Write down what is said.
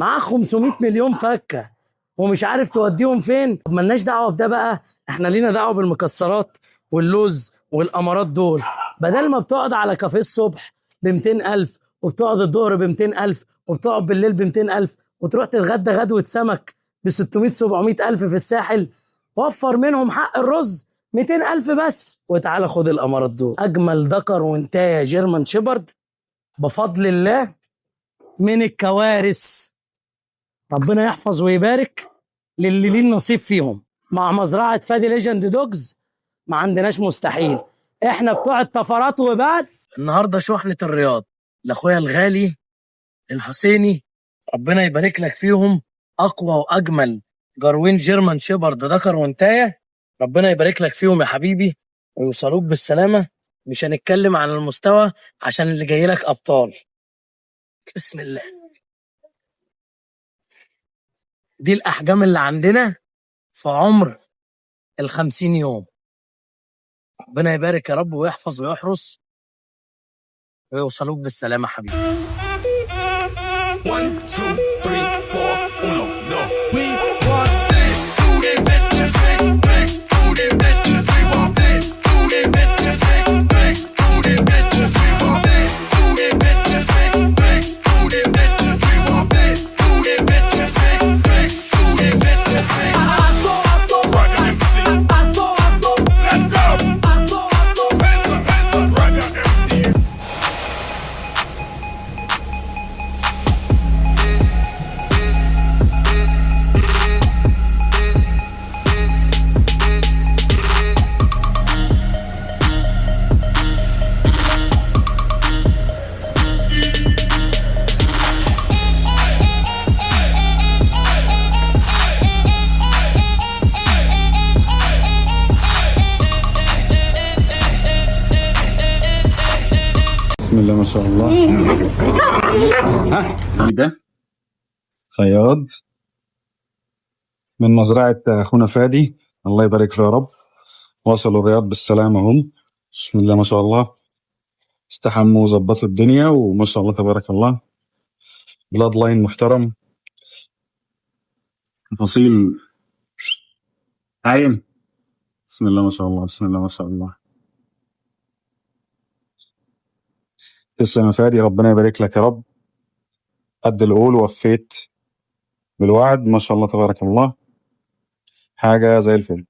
معاه 500 مليون فكه ومش عارف توديهم فين. طب مالناش دعوه بده بقى، احنا لينا دعوه بالمكسرات واللوز والامارات دول. بدل ما بتقعد على كافيه الصبح ب 200,000 وبتقعد الظهر ب 200,000 وبتقعد بالليل ب 200,000 وتروح تتغدى غدوه سمك ب 600 700,000 في الساحل، وفر منهم حق الرز 200,000 بس وتعالى خد الامارات دول. اجمل دكر وانتايه جيرمان شيبرد بفضل الله من الكوارث. ربنا يحفظ ويبارك للي ليه النصيب فيهم. مع مزرعة فادي ليجند دوجز ما عندناش مستحيل، احنا بتوع الطفرات وبس. النهارده شحنة الرياض لاخويا الغالي الحسيني، ربنا يبارك لك فيهم. اقوى واجمل جاروين جيرمان شيبرد ذكر وانتايه، ربنا يبارك لك فيهم يا حبيبي ويوصلوك بالسلامة. مش هنتكلم عن المستوى عشان اللي جاي لك ابطال. بسم الله. دي الأحجام اللي عندنا في عمر 50 يوم. ربنا يبارك يا رب ويحفظ ويحرس ويوصلوك بالسلامة حبيبي. 1 2 3 4 1 no. We want big booty bitches, big booty bitches. We want big booty bitches, big booty bitches. We want big booty bitches, big booty bitches. We want big booty bitches, big booty bitches. Raga MC. Let's go. Hands up, Raga MC. بسم الله ما شاء الله. ده صياد من مزرعة أخونا فادي، الله يبارك له يا رب. وصلوا الرياض بالسلامة هم، بسم الله ما شاء الله. استحموا وظبطوا الدنيا وما شاء الله تبارك الله. بلاد لاين محترم، فصيل عين. بسم الله ما شاء الله، بسم الله ما شاء الله. تسلم يا فادي، ربنا يبارك لك يا رب. قد القول وفيت بالوعد، ما شاء الله تبارك الله، حاجة زي الفل.